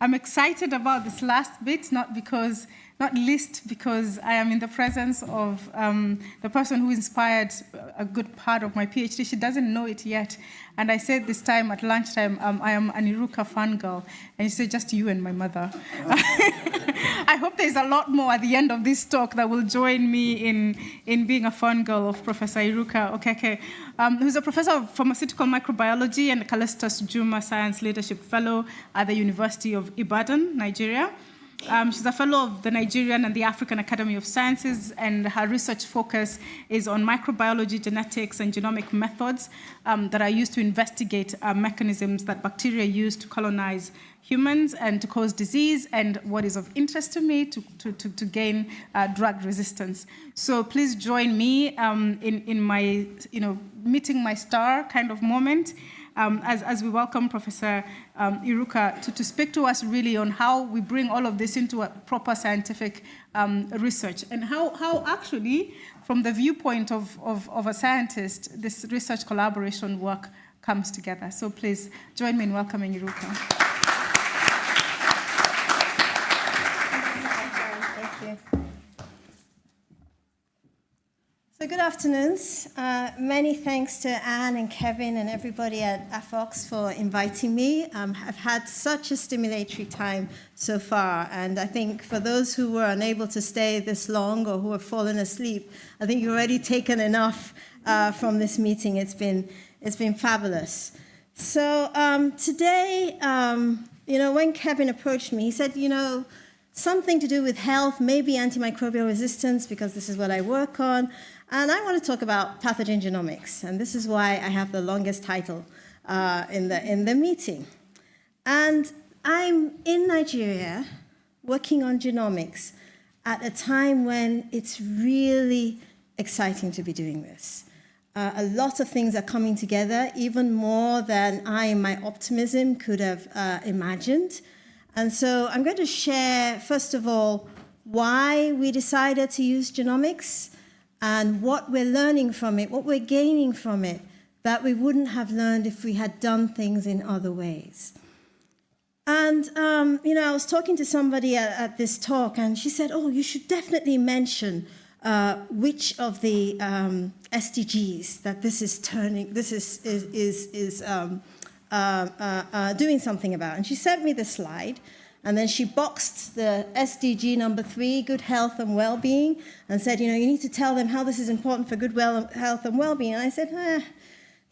I'm excited about this last bit, not least because I am in the presence of the person who inspired a good part of my PhD. She doesn't know it yet. And I said this time at lunchtime, I am an Iruka fangirl. And she said, just you and my mother. I hope there's a lot more at the end of this talk that will join me in being a fangirl of Professor Iruka Okeke, who's a professor of pharmaceutical microbiology and a Calestous Juma Science Leadership Fellow at the University of Ibadan, Nigeria. She's a fellow of the Nigerian and the African Academy of Sciences, and her research focus is on microbiology, genetics, and genomic methods that are used to investigate mechanisms that bacteria use to colonize humans and to cause disease, and what is of interest to me, to gain drug resistance. So please join me in my, meeting my star kind of moment. As we welcome Professor Iruka to speak to us really on how we bring all of this into a proper scientific research, and how actually, from the viewpoint of a scientist, this research collaboration work comes together. So please join me in welcoming Iruka. Thank you. So good afternoon. Many thanks to Anne and Kevin and everybody at AFOX for inviting me. I've had such a stimulatory time so far, and I think for those who were unable to stay this long or who have fallen asleep, I think you've already taken enough from this meeting. It's been fabulous. So today, when Kevin approached me, he said, something to do with health, maybe antimicrobial resistance, because this is what I work on. And I want to talk about pathogen genomics, and this is why I have the longest title in the meeting. And I'm in Nigeria working on genomics at a time when it's really exciting to be doing this. A lot of things are coming together, even more than I, in my optimism, could have imagined. And so I'm going to share, first of all, why we decided to use genomics, and what we're learning from it, what we're gaining from it, that we wouldn't have learned if we had done things in other ways. And, I was talking to somebody at this talk, and she said, oh, you should definitely mention which of the SDGs that this is doing something about. And she sent me the slide. And then she boxed the SDG number 3, good health and well-being, and said, you need to tell them how this is important for good health and well-being. And I said,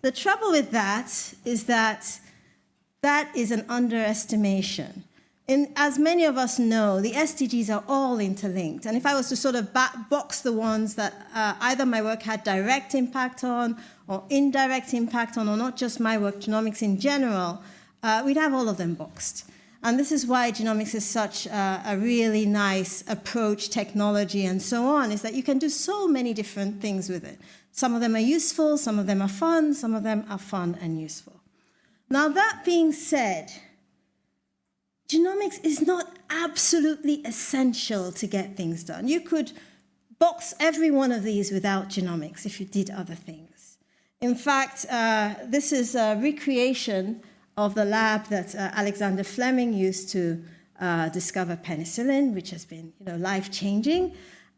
the trouble with that is that is an underestimation. As many of us know, the SDGs are all interlinked. And if I was to sort of box the ones that either my work had direct impact on or indirect impact on, or not just my work, genomics in general, we'd have all of them boxed. And this is why genomics is such a really nice approach, technology, and so on, is that you can do so many different things with it. Some of them are useful, some of them are fun, some of them are fun and useful. Now, that being said, genomics is not absolutely essential to get things done. You could box every one of these without genomics if you did other things. In fact, this is a recreation of the lab that Alexander Fleming used to discover penicillin, which has been life-changing,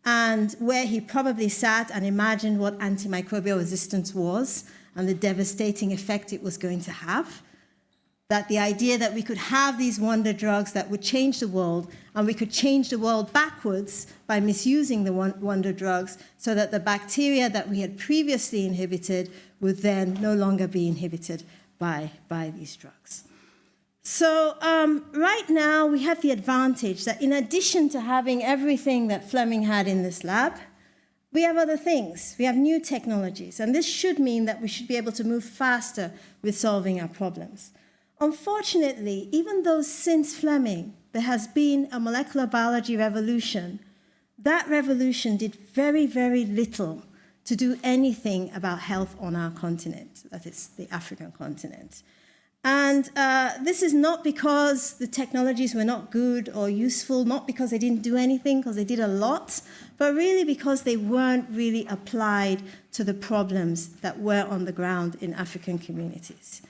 and where he probably sat and imagined what antimicrobial resistance was and the devastating effect it was going to have. That the idea that we could have these wonder drugs that would change the world, and we could change the world backwards by misusing the wonder drugs, so that the bacteria that we had previously inhibited would then no longer be inhibited by these drugs. So right now we have the advantage that in addition to having everything that Fleming had in this lab, we have other things. We have new technologies, and this should mean that we should be able to move faster with solving our problems. Unfortunately, even though since Fleming there has been a molecular biology revolution, that revolution did very, very little to do anything about health on our continent, that is the African continent. And this is not because the technologies were not good or useful, not because they didn't do anything, because they did a lot, but really because they weren't really applied to the problems that were on the ground in African communities.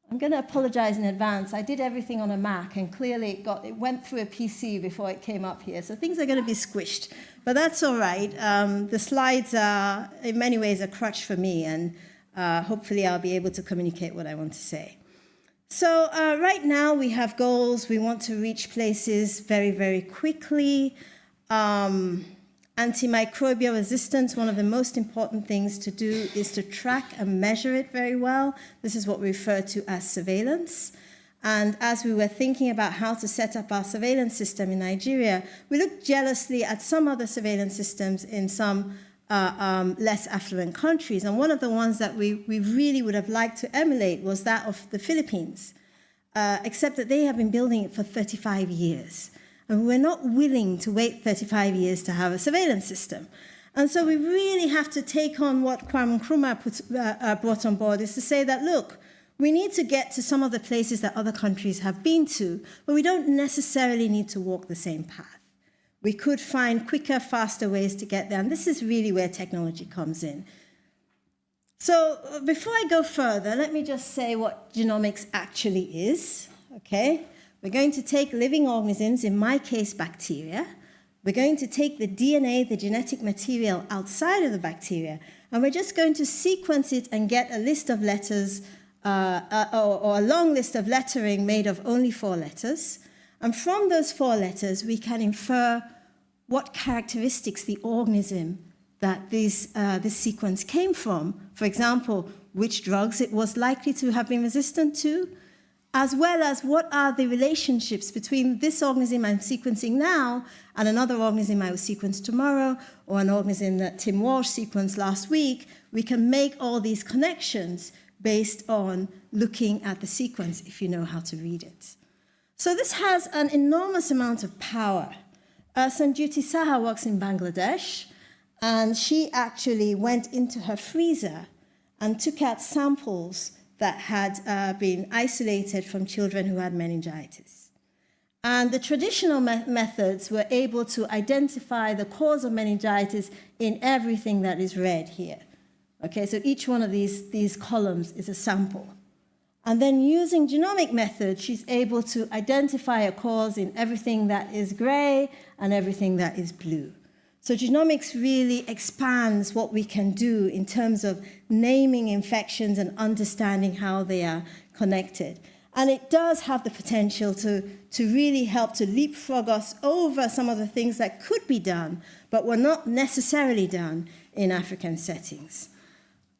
I'm going to apologize in advance. I did everything on a Mac, and clearly it went through a PC before it came up here. So things are going to be squished, but that's all right. The slides are, in many ways, a crutch for me, and hopefully I'll be able to communicate what I want to say. So right now we have goals. We want to reach places very, very quickly. Antimicrobial resistance, one of the most important things to do is to track and measure it very well. This is what we refer to as surveillance. And as we were thinking about how to set up our surveillance system in Nigeria, we looked jealously at some other surveillance systems in some less affluent countries. And one of the ones that we really would have liked to emulate was that of the Philippines, except that they have been building it for 35 years. And we're not willing to wait 35 years to have a surveillance system. And so we really have to take on what Kwame Nkrumah brought on board, is to say that, look, we need to get to some of the places that other countries have been to, but we don't necessarily need to walk the same path. We could find quicker, faster ways to get there, and this is really where technology comes in. So before I go further, let me just say what genomics actually is, okay? We're going to take living organisms, in my case, bacteria. We're going to take the DNA, the genetic material outside of the bacteria, and we're just going to sequence it and get a list of letters, or a long list of lettering made of only 4 letters. And from those 4 letters, we can infer what characteristics the organism that this sequence came from. For example, which drugs it was likely to have been resistant to, as well as what are the relationships between this organism I'm sequencing now and another organism I will sequence tomorrow, or an organism that Tim Walsh sequenced last week. We can make all these connections based on looking at the sequence if you know how to read it. So this has an enormous amount of power. Sanjuti Saha works in Bangladesh, and she actually went into her freezer and took out samples that had been isolated from children who had meningitis. And the traditional methods were able to identify the cause of meningitis in everything that is red here. Okay, so each one of these columns is a sample. And then using genomic methods, she's able to identify a cause in everything that is gray and everything that is blue. So genomics really expands what we can do in terms of naming infections and understanding how they are connected. And it does have the potential to really help to leapfrog us over some of the things that could be done, but were not necessarily done in African settings.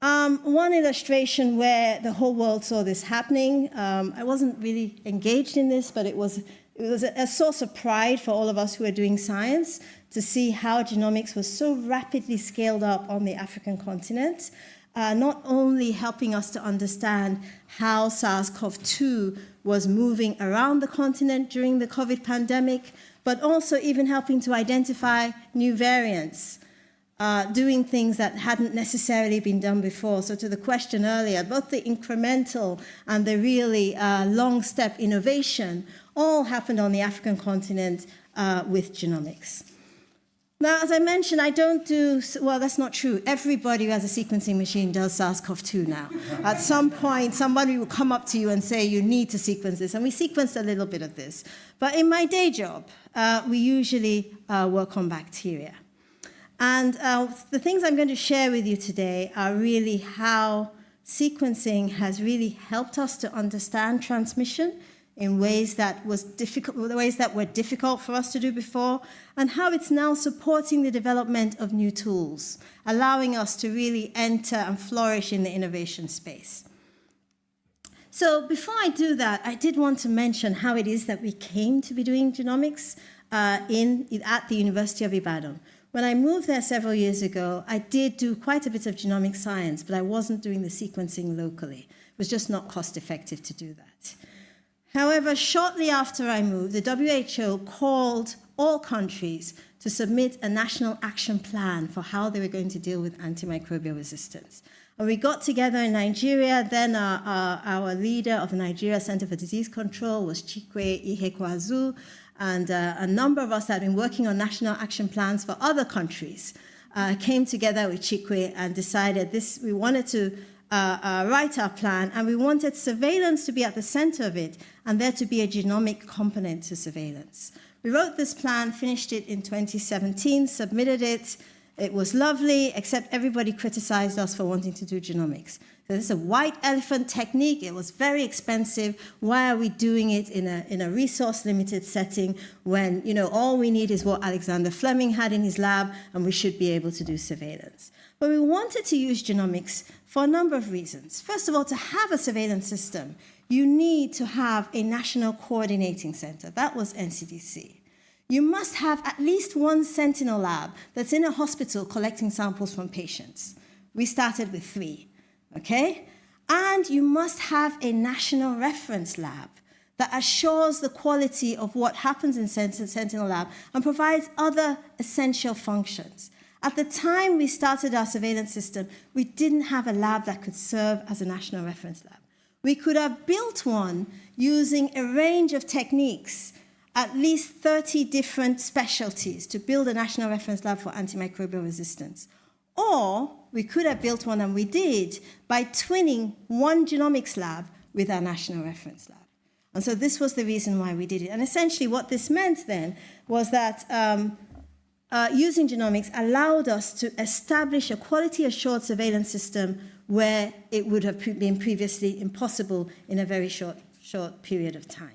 One illustration where the whole world saw this happening, I wasn't really engaged in this, but it was a source of pride for all of us who are doing science to see how genomics was so rapidly scaled up on the African continent, not only helping us to understand how SARS-CoV-2 was moving around the continent during the COVID pandemic, but also even helping to identify new variants, doing things that hadn't necessarily been done before. So to the question earlier, both the incremental and the really long step innovation all happened on the African continent with genomics. Now, as I mentioned, I don't do, well, that's not true. Everybody who has a sequencing machine does SARS-CoV-2 now. At some point, somebody will come up to you and say, you need to sequence this. And we sequenced a little bit of this. But in my day job, we usually work on bacteria. And the things I'm going to share with you today are really how sequencing has really helped us to understand transmission in ways that were difficult for us to do before, and how it's now supporting the development of new tools, allowing us to really enter and flourish in the innovation space. So before I do that, I did want to mention how it is that we came to be doing genomics at the University of Ibadan. When I moved there several years ago, I did do quite a bit of genomic science, but I wasn't doing the sequencing locally. It was just not cost effective to do that. However, shortly after I moved, the WHO called all countries to submit a national action plan for how they were going to deal with antimicrobial resistance. And we got together in Nigeria. Then our leader of the Nigeria Center for Disease Control was Chikwe Ihekwazu, and a number of us that had been working on national action plans for other countries came together with Chikwe and decided we wanted to write our plan, and we wanted surveillance to be at the center of it, and there to be a genomic component to surveillance. We wrote this plan, finished it in 2017, submitted it. It was lovely, except everybody criticized us for wanting to do genomics. So this is a white elephant technique. It was very expensive. Why are we doing it in a resource-limited setting when, all we need is what Alexander Fleming had in his lab, and we should be able to do surveillance? But we wanted to use genomics for a number of reasons. First of all, to have a surveillance system, you need to have a national coordinating center. That was NCDC. You must have at least one sentinel lab that's in a hospital collecting samples from patients. We started with 3, okay? And you must have a national reference lab that assures the quality of what happens in sentinel lab and provides other essential functions. At the time we started our surveillance system, we didn't have a lab that could serve as a national reference lab. We could have built one using a range of techniques, at least 30 different specialties to build a national reference lab for antimicrobial resistance. Or we could have built one, and we did, by twinning one genomics lab with our national reference lab. And so this was the reason why we did it. And essentially what this meant then was that using genomics allowed us to establish a quality-assured surveillance system where it would have been previously impossible in a very short period of time.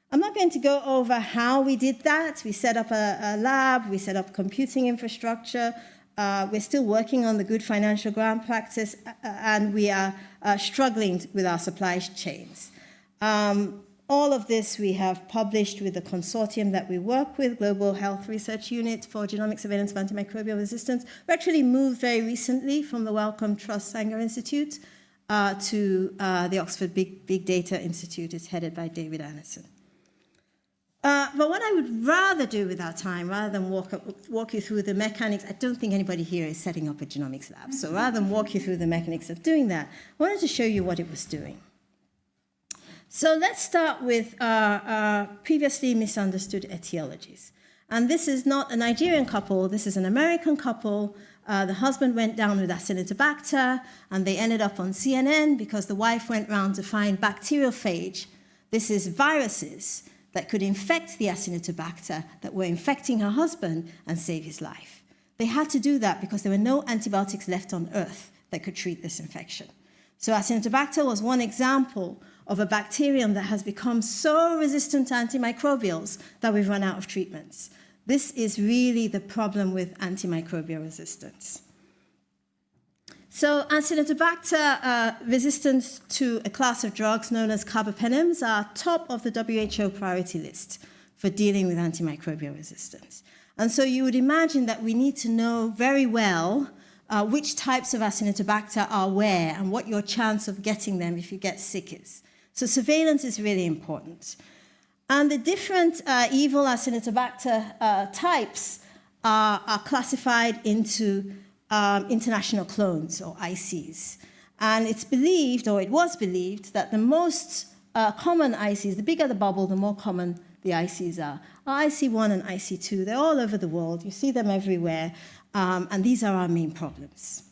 I'm not going to go over how we did that. We set up a lab, we set up computing infrastructure. We're still working on the good financial ground practice, and we are struggling with our supply chains. All of this we have published with the consortium that we work with, Global Health Research Unit for Genomic Surveillance of Antimicrobial Resistance. We actually moved very recently from the Wellcome Trust Sanger Institute to the Oxford Big Data Institute. It's headed by David Anderson. But what I would rather do with our time, rather than walk you through the mechanics, I don't think anybody here is setting up a genomics lab. So rather than walk you through the mechanics of doing that, I wanted to show you what it was doing. So let's start with previously misunderstood etiologies. And this is not a Nigerian couple, this is an American couple. The husband went down with Acinetobacter, and they ended up on CNN because the wife went round to find bacteriophage. This is viruses that could infect the Acinetobacter that were infecting her husband and save his life. They had to do that because there were no antibiotics left on Earth that could treat this infection. So Acinetobacter was one example of a bacterium that has become so resistant to antimicrobials that we've run out of treatments. This is really the problem with antimicrobial resistance. So Acinetobacter resistance to a class of drugs known as carbapenems are top of the WHO priority list for dealing with antimicrobial resistance. And so you would imagine that we need to know very well which types of Acinetobacter are where and what your chance of getting them if you get sick is. So surveillance is really important. And the different evil Acinetobacter types are classified into international clones, or ICs. And it's believed, or it was believed, that the most common ICs, the bigger the bubble, the more common the ICs are IC1 and IC2. They're all over the world. You see them everywhere. And these are our main problems.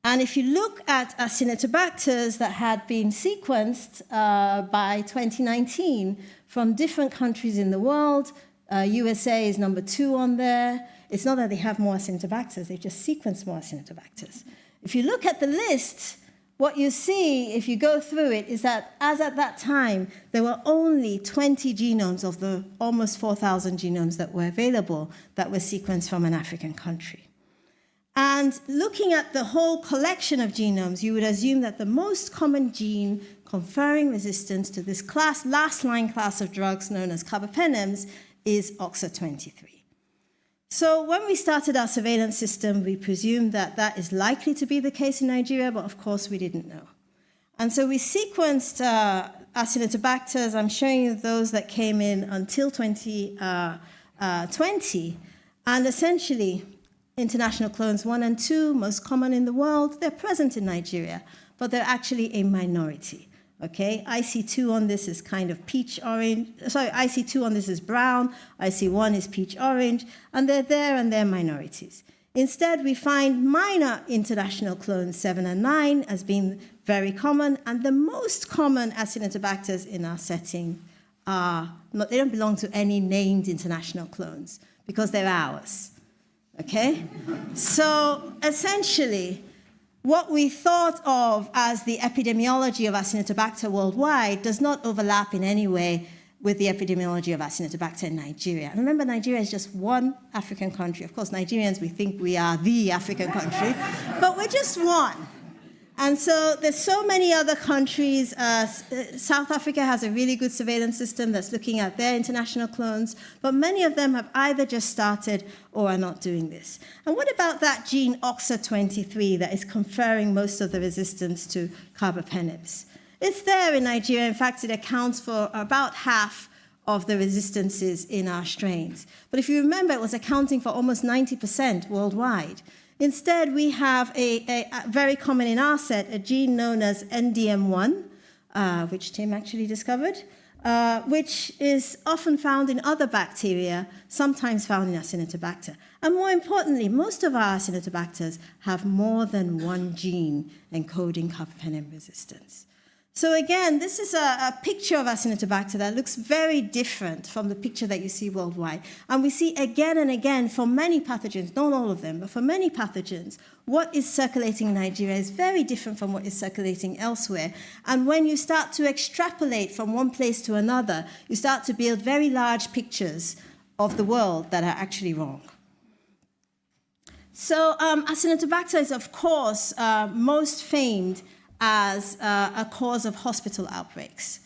And if you look at Acinetobacters that had been sequenced by 2019 from different countries in the world, USA is number 2 on there. It's not that they have more Acinetobacters, they just sequence more Acinetobacters. If you look at the list, what you see, if you go through it, is that as at that time, there were only 20 genomes of the almost 4,000 genomes that were available that were sequenced from an African country. And looking at the whole collection of genomes, you would assume that the most common gene conferring resistance to this last line class of drugs known as carbapenems is OXA23. So when we started our surveillance system, we presumed that that is likely to be the case in Nigeria, but of course we didn't know. And so we sequenced Acinetobacters. I'm showing you those that came in until 2020. And essentially, international clones 1 and 2, most common in the world, they're present in Nigeria, but they're actually a minority. Okay, IC2 on this is kind of peach orange. Sorry, IC2 on this is brown. IC1 is peach orange. And they're there and they're minorities. Instead, we find minor international clones 7 and 9 as being very common, and the most common Acinetobacters in our setting they don't belong to any named international clones because they're ours, okay? So essentially, what we thought of as the epidemiology of Acinetobacter worldwide does not overlap in any way with the epidemiology of Acinetobacter in Nigeria. And remember, Nigeria is just one African country. Of course, Nigerians, we think we are the African country, but we're just one. And so there's so many other countries. South Africa has a really good surveillance system that's looking at their international clones, but many of them have either just started or are not doing this. And what about that gene OXA23 that is conferring most of the resistance to carbapenems? It's there in Nigeria. In fact, it accounts for about half of the resistances in our strains. But if you remember, it was accounting for almost 90% worldwide. Instead, we have a very common in our set, a gene known as NDM1, which Tim actually discovered, which is often found in other bacteria, sometimes found in Acinetobacter. And more importantly, most of our Acinetobacters have more than one gene encoding carbapenem resistance. So again, this is a picture of Acinetobacter that looks very different from the picture that you see worldwide. And we see again and again for many pathogens, not all of them, but for many pathogens, what is circulating in Nigeria is very different from what is circulating elsewhere. And when you start to extrapolate from one place to another, you start to build very large pictures of the world that are actually wrong. So Acinetobacter is, of course, most famed as a cause of hospital outbreaks.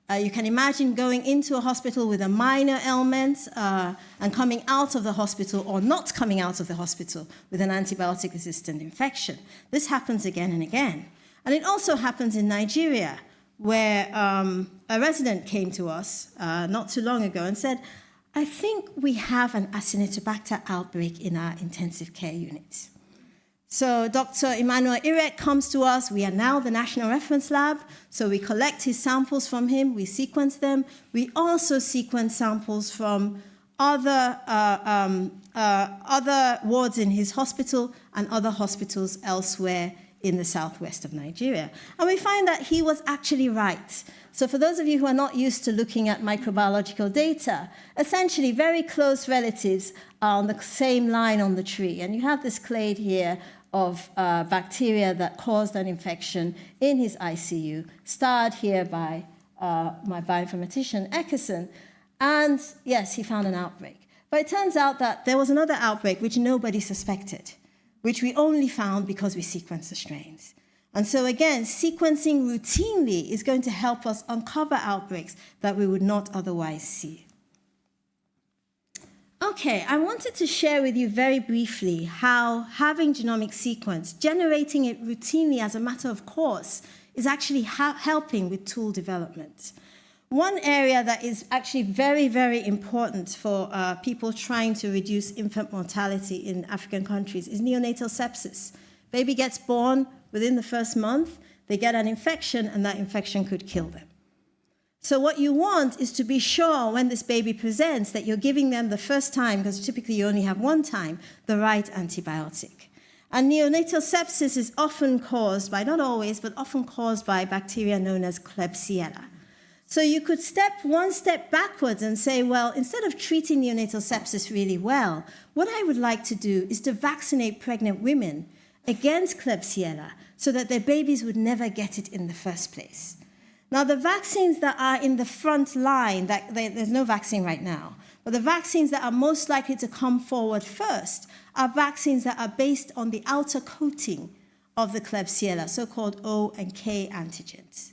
You can imagine going into a hospital with a minor ailment and coming out of the hospital or not coming out of the hospital with an antibiotic-resistant infection. This happens again and again. And it also happens in Nigeria, where a resident came to us not too long ago and said, I think we have an Acinetobacter outbreak in our intensive care unit. So Dr. Emmanuel Irek comes to us. We are now the National Reference Lab. So we collect his samples from him. We sequence them. We also sequence samples from other wards in his hospital and other hospitals elsewhere in the southwest of Nigeria. And we find that he was actually right. So for those of you who are not used to looking at microbiological data, essentially very close relatives are on the same line on the tree. And you have this clade here of bacteria that caused an infection in his ICU, starred here by my bioinformatician, Eckerson. And yes, he found an outbreak. But it turns out that there was another outbreak which nobody suspected, which we only found because we sequenced the strains. And so again, sequencing routinely is going to help us uncover outbreaks that we would not otherwise see. Okay, I wanted to share with you very briefly how having genomic sequence, generating it routinely as a matter of course, is actually helping with tool development. One area that is actually very, very important for people trying to reduce infant mortality in African countries is neonatal sepsis. Baby gets born within the first month, they get an infection, and that infection could kill them. So what you want is to be sure when this baby presents that you're giving them the first time, because typically you only have one time, the right antibiotic. And neonatal sepsis is often caused by, not always, but often caused by bacteria known as Klebsiella. So you could step one step backwards and say, well, instead of treating neonatal sepsis really well, what I would like to do is to vaccinate pregnant women against Klebsiella so that their babies would never get it in the first place. Now, the vaccines that are in the front line, there's no vaccine right now, but the vaccines that are most likely to come forward first are vaccines that are based on the outer coating of the Klebsiella, so-called O and K antigens.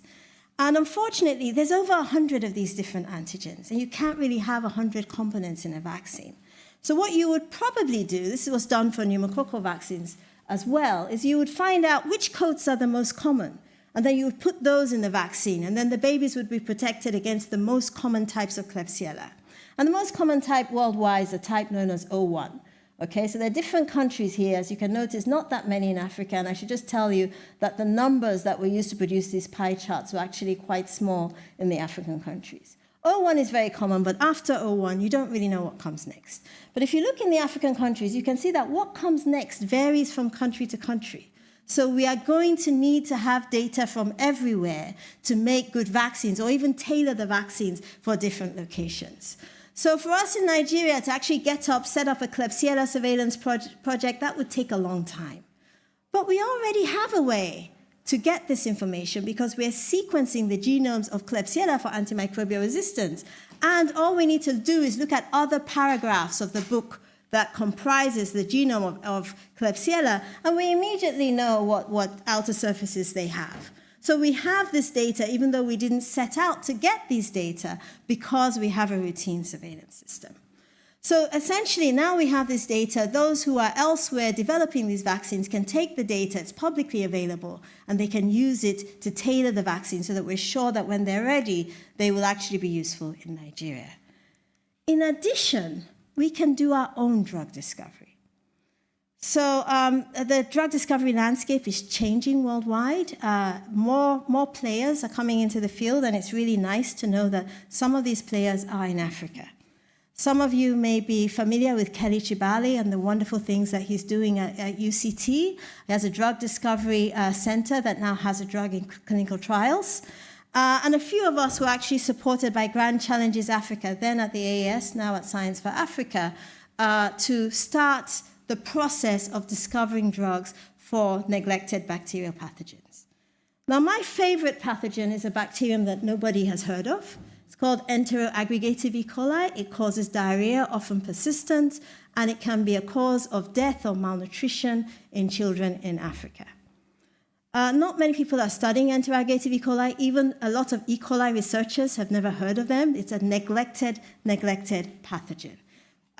And unfortunately, there's over 100 of these different antigens, and you can't really have 100 components in a vaccine. So what you would probably do, this was done for pneumococcal vaccines as well, is you would find out which coats are the most common, and then you would put those in the vaccine, and then the babies would be protected against the most common types of Klebsiella. And the most common type worldwide is a type known as O1. Okay, so there are different countries here. As you can notice, not that many in Africa, and I should just tell you that the numbers that were used to produce these pie charts were actually quite small in the African countries. O1 is very common, but after O1, you don't really know what comes next. But if you look in the African countries, you can see that what comes next varies from country to country. So we are going to need to have data from everywhere to make good vaccines or even tailor the vaccines for different locations. So for us in Nigeria to actually set up a Klebsiella surveillance project, that would take a long time. But we already have a way to get this information because we're sequencing the genomes of Klebsiella for antimicrobial resistance. And all we need to do is look at other paragraphs of the book that comprises the genome of Klebsiella, and we immediately know what outer surfaces they have. So we have this data, even though we didn't set out to get these data, because we have a routine surveillance system. So essentially, now we have this data. Those who are elsewhere developing these vaccines can take the data, it's publicly available, and they can use it to tailor the vaccine so that we're sure that when they're ready, they will actually be useful in Nigeria. In addition, we can do our own drug discovery. So the drug discovery landscape is changing worldwide. More players are coming into the field, and it's really nice to know that some of these players are in Africa. Some of you may be familiar with Kelly Chibali and the wonderful things that he's doing at UCT. He has a drug discovery center that now has a drug in clinical trials. And a few of us were actually supported by Grand Challenges Africa, then at the AAS, now at Science for Africa, to start the process of discovering drugs for neglected bacterial pathogens. Now, my favorite pathogen is a bacterium that nobody has heard of. It's called enteroaggregative E. coli. It causes diarrhea, often persistent, and it can be a cause of death or malnutrition in children in Africa. Not many people are studying enteroaggregative E. coli. Even a lot of E. coli researchers have never heard of them. It's a neglected pathogen.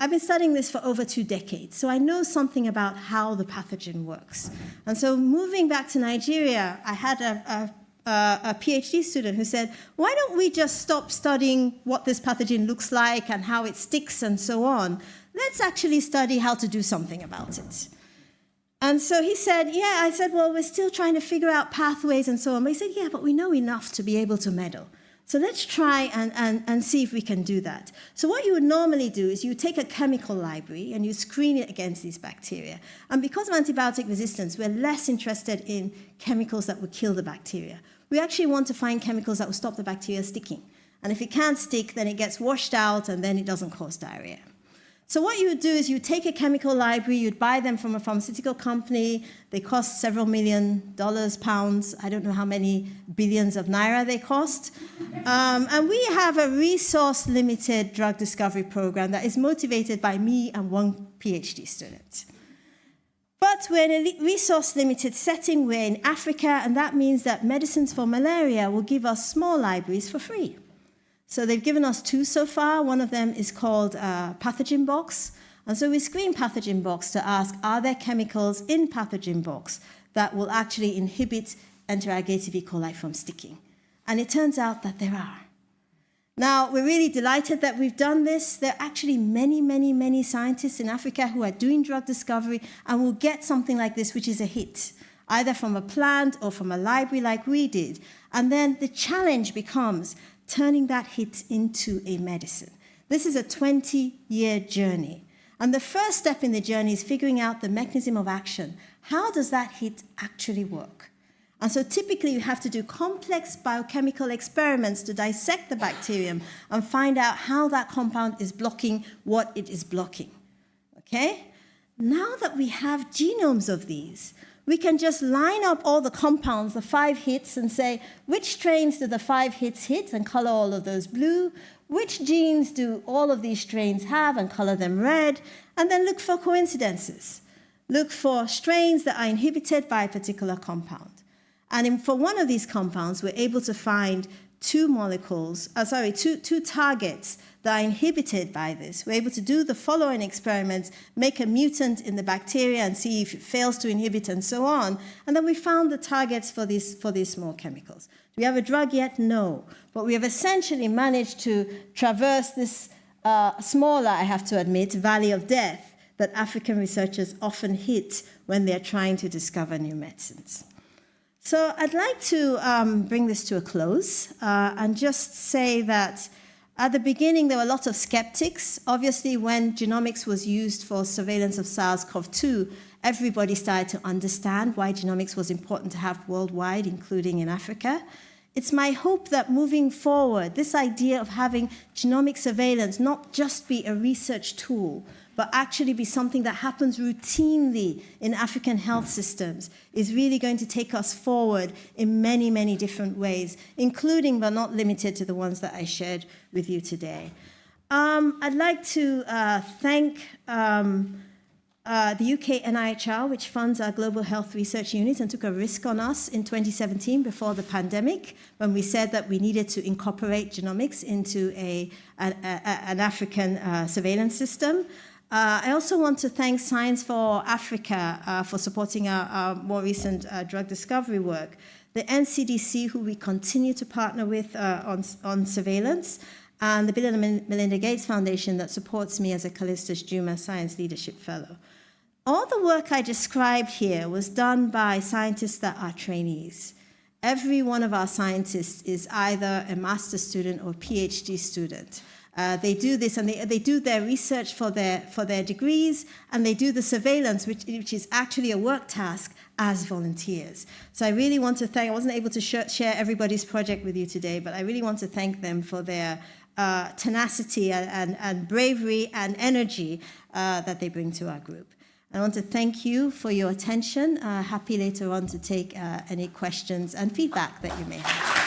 I've been studying this for over 2 decades, so I know something about how the pathogen works. And so moving back to Nigeria, I had a PhD student who said, why don't we just stop studying what this pathogen looks like and how it sticks and so on? Let's actually study how to do something about it. And so he said, yeah, I said, well, we're still trying to figure out pathways and so on. But he said, yeah, but we know enough to be able to meddle. So let's try and see if we can do that. So what you would normally do is you take a chemical library and you screen it against these bacteria. And because of antibiotic resistance, we're less interested in chemicals that would kill the bacteria. We actually want to find chemicals that will stop the bacteria sticking. And if it can't stick, then it gets washed out and then it doesn't cause diarrhea. So what you would do is you take a chemical library, you'd buy them from a pharmaceutical company. They cost several $1 million, pounds. I don't know how many billions of naira they cost. And we have a resource-limited drug discovery program that is motivated by me and one PhD student. But we're in a resource-limited setting. We're in Africa, and that means that Medicines for Malaria will give us small libraries for free. So they've given us 2 so far. One of them is called Pathogen Box. And so we screen Pathogen Box to ask, are there chemicals in Pathogen Box that will actually inhibit enteroaggregative E. coli from sticking? And it turns out that there are. Now, we're really delighted that we've done this. There are actually many scientists in Africa who are doing drug discovery and will get something like this, which is a hit, either from a plant or from a library like we did. And then the challenge becomes turning that hit into a medicine. This is a 20-year journey. And the first step in the journey is figuring out the mechanism of action. How does that hit actually work? And so typically you have to do complex biochemical experiments to dissect the bacterium and find out how that compound is blocking what it is blocking. Okay? Now that we have genomes of these, we can just line up all the compounds, the 5 hits, and say, which strains do the 5 hits hit, and color all of those blue? Which genes do all of these strains have, and color them red? And then look for coincidences. Look for strains that are inhibited by a particular compound. And for one of these compounds, we're able to find 2 targets that are inhibited by this. We're able to do the following experiments, make a mutant in the bacteria and see if it fails to inhibit and so on. And then we found the targets for these small chemicals. Do we have a drug yet? No. But we have essentially managed to traverse this smaller, I have to admit, valley of death that African researchers often hit when they're trying to discover new medicines. So I'd like to bring this to a close and just say that At the beginning, there were lots of skeptics. Obviously, when genomics was used for surveillance of SARS-CoV-2, everybody started to understand why genomics was important to have worldwide, including in Africa. It's my hope that moving forward, this idea of having genomic surveillance not just be a research tool, but actually be something that happens routinely in African health systems is really going to take us forward in many, many different ways, including but not limited to the ones that I shared with you today. I'd like to thank the UK NIHR, which funds our Global Health Research Unit and took a risk on us in 2017 before the pandemic, when we said that we needed to incorporate genomics into an African surveillance system. I also want to thank Science for Africa for supporting our more recent drug discovery work, the NCDC, who we continue to partner with on surveillance, and the Bill and Melinda Gates Foundation that supports me as a Calestous Juma Science Leadership Fellow. All the work I described here was done by scientists that are trainees. Every one of our scientists is either a master's student or PhD student. They do this, and they do their research for their degrees, and they do the surveillance, which is actually a work task, as volunteers. So I really want to thank, I wasn't able to share everybody's project with you today, but I really want to thank them for their tenacity and bravery and energy that they bring to our group. I want to thank you for your attention. Happy later on to take any questions and feedback that you may have.